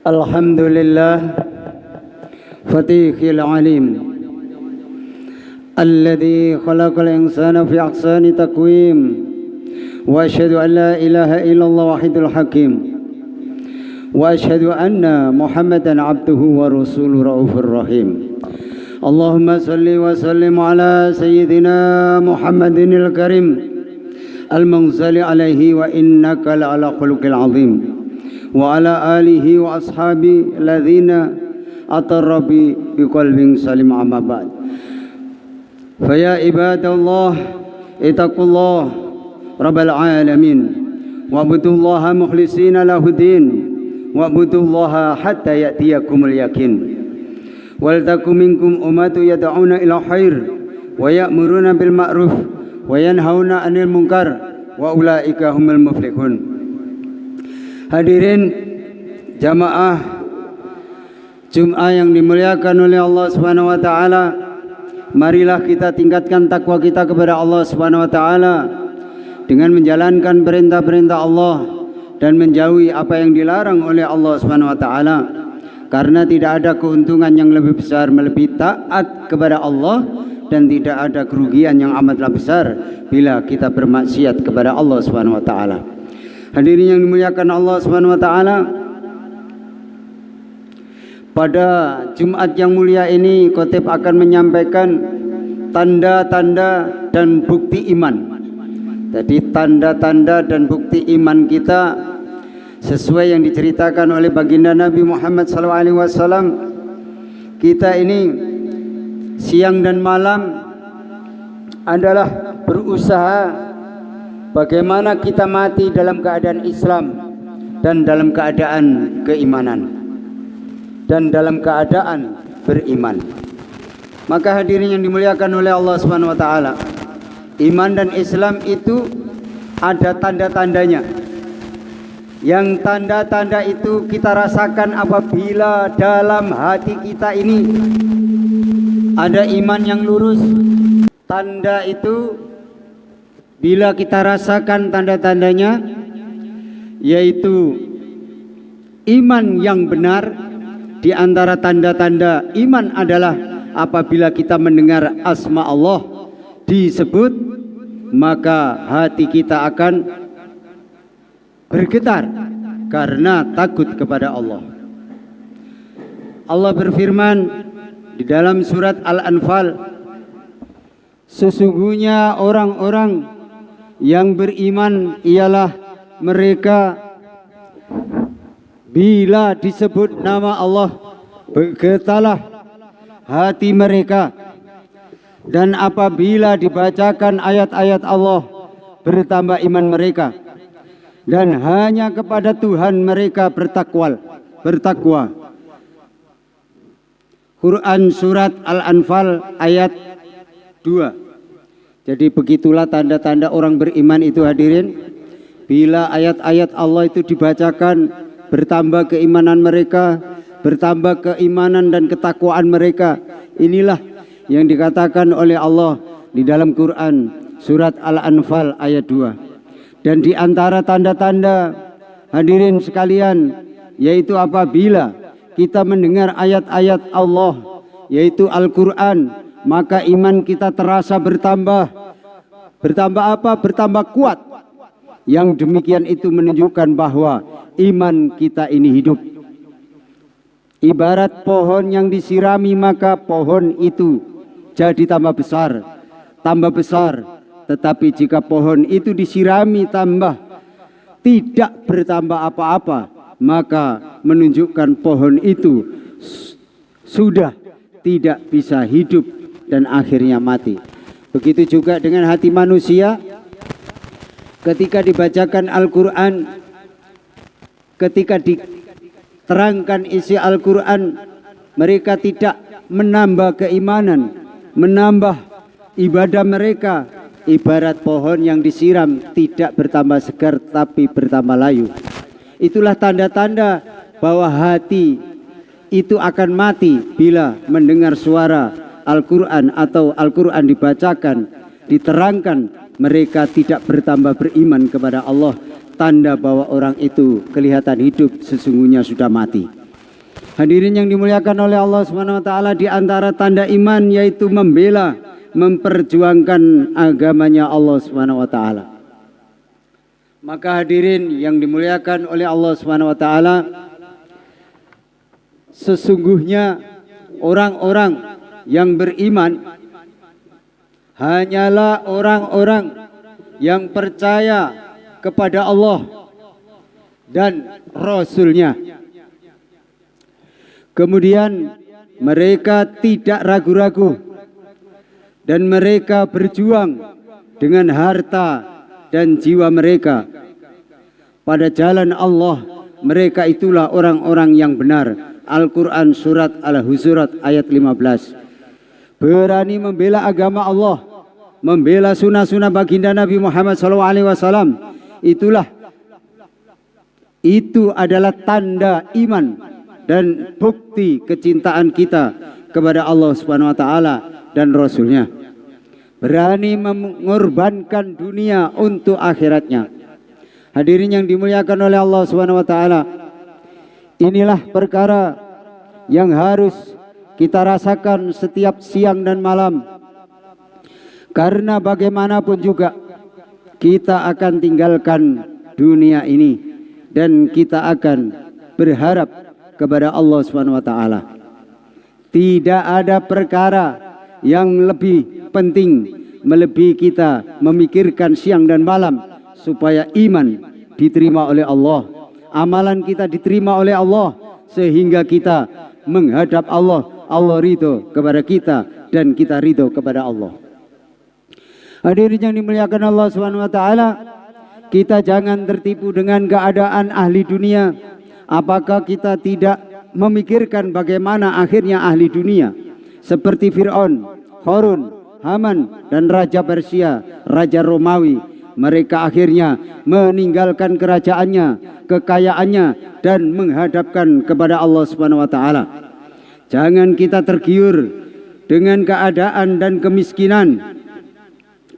الحمد لله فتيح العليم الذي خلق الإنسان في أحسن تقويم وأشهد أن لا إله إلا الله وحده الحكيم وأشهد أن محمدا عبده ورسوله رؤوف رحيم اللهم صل وسلم على سيدنا محمد الكريم المنزل عليه وإنك لعلى خلق العظيم وعلى آله وأصحابه الذين أطر بقلب سليم أما بعد فيا عباد الله اتقوا الله رب العالمين واعبدوا الله مخلصين له الدين واعبدوا الله حتى يأتيكم اليقين ولتكن منكم أمة يدعون إلى الخير ويأمرون بالمعروف وينهون عن المنكر وأولئك هم المفلحون. Hadirin jamaah Jum'ah yang dimuliakan oleh Allah Subhanahu wa taala, marilah kita tingkatkan takwa kita kepada Allah Subhanahu wa taala dengan menjalankan perintah-perintah Allah dan menjauhi apa yang dilarang oleh Allah Subhanahu wa taala, karena tidak ada keuntungan yang lebih besar melebihi taat kepada Allah dan tidak ada kerugian yang amatlah besar bila kita bermaksiat kepada Allah Subhanahu wa taala. Hadirin yang dimuliakan Allah Subhanahu wa taala, pada Jumat yang mulia ini khotib akan menyampaikan tanda-tanda dan bukti iman. Jadi tanda-tanda dan bukti iman kita sesuai yang diceritakan oleh baginda Nabi Muhammad SAW. Kita ini siang dan malam adalah berusaha bagaimana kita mati dalam keadaan Islam dan dalam keadaan keimanan dan dalam keadaan beriman. Maka hadirin yang dimuliakan oleh Allah Subhanahu wa taala, iman dan Islam itu ada tanda-tandanya. Yang tanda-tanda itu kita rasakan apabila dalam hati kita ini ada iman yang lurus. Tanda itu bila kita rasakan tanda-tandanya, yaitu iman yang benar. Di antara tanda-tanda iman adalah apabila kita mendengar asma Allah disebut, maka hati kita akan bergetar karena takut kepada Allah. Allah berfirman di dalam surat Al-Anfal, sesungguhnya orang-orang yang beriman ialah mereka bila disebut nama Allah bergetarlah hati mereka, dan apabila dibacakan ayat-ayat Allah bertambah iman mereka, dan hanya kepada Tuhan mereka bertakwa. Quran surat Al-Anfal ayat 2. Jadi begitulah tanda-tanda orang beriman itu hadirin. Bila ayat-ayat Allah itu dibacakan, bertambah keimanan mereka, bertambah keimanan dan ketakwaan mereka. Inilah yang dikatakan oleh Allah di dalam Quran surat Al-Anfal ayat 2. Dan di antara tanda-tanda hadirin sekalian, yaitu apabila kita mendengar ayat-ayat Allah, yaitu Al-Quran, maka iman kita terasa bertambah. Bertambah apa? Bertambah kuat. Yang demikian itu menunjukkan bahwa iman kita ini hidup. Ibarat pohon yang disirami, maka pohon itu jadi tambah besar. Tetapi jika pohon itu disirami tambah tidak bertambah apa-apa, maka menunjukkan pohon itu sudah tidak bisa hidup dan akhirnya mati. Begitu juga dengan hati manusia. Ketika dibacakan Al-Quran, ketika diterangkan isi Al-Quran, mereka tidak menambah keimanan, menambah ibadah mereka. Ibarat pohon yang disiram tidak bertambah segar tapi bertambah layu. Itulah tanda-tanda bahwa hati itu akan mati bila mendengar suara Al-Quran atau Al-Quran dibacakan, diterangkan, mereka tidak bertambah beriman kepada Allah. Tanda bahwa orang itu kelihatan hidup, sesungguhnya sudah mati. Hadirin yang dimuliakan oleh Allah Subhanahu wa taala, di antara tanda iman yaitu membela, memperjuangkan agamanya Allah Subhanahu wa taala. Maka hadirin yang dimuliakan oleh Allah Subhanahu wa taala, sesungguhnya orang-orang yang beriman hanyalah orang-orang yang percaya kepada Allah dan Rasul-Nya. Kemudian mereka tidak ragu-ragu dan mereka berjuang dengan harta dan jiwa mereka pada jalan Allah. Mereka itulah orang-orang yang benar. Al-Quran surat Al-Hujurat ayat 15. Berani membela agama Allah, membela sunnah-sunnah baginda Nabi Muhammad SAW. Itu adalah tanda iman dan bukti kecintaan kita kepada Allah Subhanahu wa taala dan Rasul-Nya. Berani mengorbankan dunia untuk akhiratnya. Hadirin yang dimuliakan oleh Allah Subhanahu wa taala, inilah perkara yang harus kita rasakan setiap siang dan malam. Karena bagaimanapun juga kita akan tinggalkan dunia ini dan kita akan berharap kepada Allah Subhanahu wa taala. Tidak ada perkara yang lebih penting melebihi kita memikirkan siang dan malam supaya iman diterima oleh Allah, amalan kita diterima oleh Allah, sehingga kita menghadap Allah, Allah ridho kepada kita dan kita ridho kepada Allah. Hadirin yang dimuliakan Allah Subhanahu wa taala, kita jangan tertipu dengan keadaan ahli dunia. Apakah kita tidak memikirkan bagaimana akhirnya ahli dunia seperti Fir'aun, Harun, Haman dan Raja Persia, Raja Romawi? Mereka akhirnya meninggalkan kerajaannya, kekayaannya dan menghadapkan kepada Allah Subhanahu wa taala. Jangan kita tergiur dengan keadaan dan kemiskinan,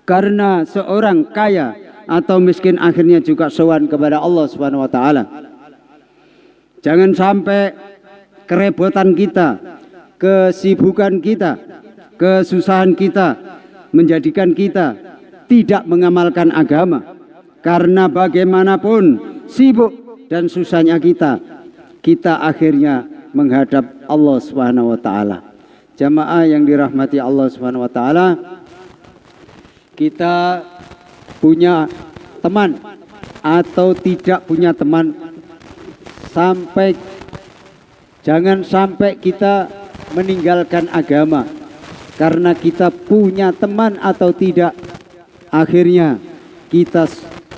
karena seorang kaya atau miskin akhirnya juga sowan kepada Allah Subhanahu wa taala. Jangan sampai kerepotan kita, kesibukan kita, kesusahan kita menjadikan kita tidak mengamalkan agama. Karena bagaimanapun sibuk dan susahnya kita akhirnya menghadap Allah Subhanahu wa taala. Jamaah yang dirahmati Allah Subhanahu wa taala, kita punya teman atau tidak punya teman, jangan sampai kita meninggalkan agama karena kita punya teman atau tidak, akhirnya kita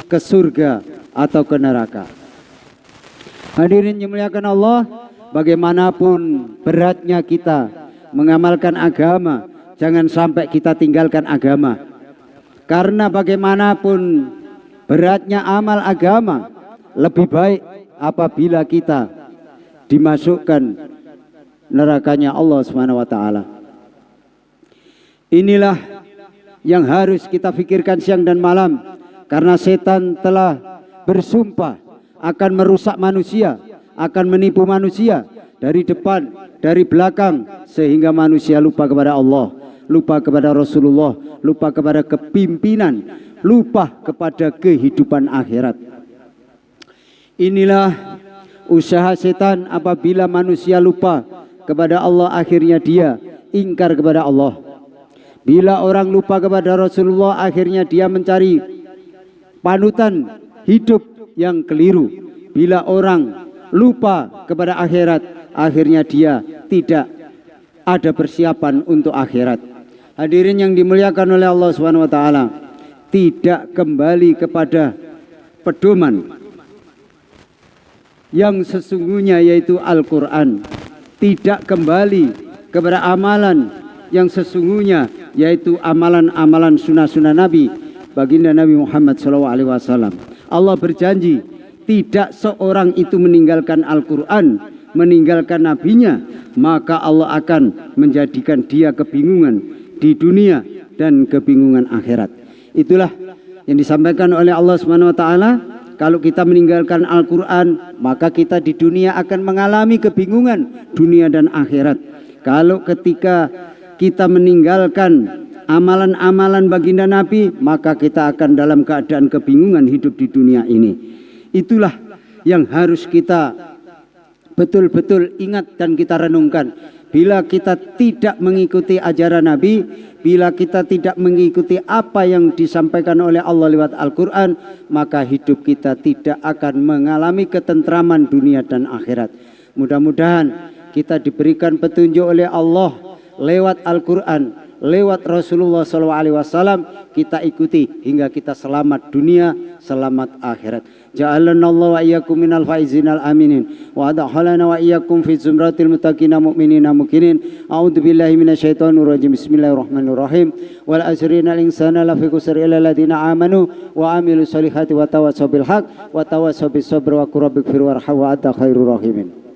ke surga atau ke neraka. Hadirin yang dimuliakan Allah, bagaimanapun beratnya kita mengamalkan agama, jangan sampai kita tinggalkan agama. Karena bagaimanapun beratnya amal agama, lebih baik apabila kita dimasukkan nerakanya Allah Subhanahu wa taala. Inilah yang harus kita pikirkan siang dan malam, karena setan telah bersumpah akan merusak manusia, akan menipu manusia dari depan, dari belakang, sehingga manusia lupa kepada Allah, lupa kepada Rasulullah, lupa kepada kepimpinan, lupa kepada kehidupan akhirat. Inilah usaha setan apabila manusia lupa kepada Allah, akhirnya dia ingkar kepada Allah. Bila orang lupa kepada Rasulullah, akhirnya dia mencari panutan hidup yang keliru. Bila orang lupa kepada akhirat, akhirnya dia tidak ada persiapan untuk akhirat. Hadirin yang dimuliakan oleh Allah Subhanahu wa taala, tidak kembali kepada pedoman yang sesungguhnya yaitu Al-Quran, tidak kembali kepada amalan yang sesungguhnya yaitu amalan-amalan sunnah-sunnah Nabi baginda Nabi Muhammad SAW. Allah berjanji tidak seorang itu meninggalkan Al-Quran, meninggalkan nabinya, maka Allah akan menjadikan dia kebingungan di dunia dan kebingungan akhirat. Itulah yang disampaikan oleh Allah Subhanahu wa taala kalau kita meninggalkan Al-Quran, maka kita di dunia akan mengalami kebingungan dunia dan akhirat. Kalau ketika kita meninggalkan amalan-amalan baginda Nabi, maka kita akan dalam keadaan kebingungan hidup di dunia ini. Itulah yang harus kita betul-betul ingat dan kita renungkan. Bila kita tidak mengikuti ajaran Nabi, bila kita tidak mengikuti apa yang disampaikan oleh Allah lewat Al-Quran, maka hidup kita tidak akan mengalami ketentraman dunia dan akhirat. Mudah-mudahan kita diberikan petunjuk oleh Allah lewat Al-Quran, lewat Rasulullah SAW, kita ikuti hingga kita selamat dunia, selamat akhirat. Ja'alana Allah wa iyyakum minal faizinal aminin wa adkhalana wa iyyakum fi zumratil muttaqina mu'minina mukinin. A'udzu billahi minasyaitonir rajim. Bismillahirrahmanirrahim. Wal asrina al insana lafi khusr illa alladziina amanu wa amilus solihati wa tawassaw bil haqq wa tawassaw bis sabr wa qur rabbighfir warham wa anta khairur rahimin.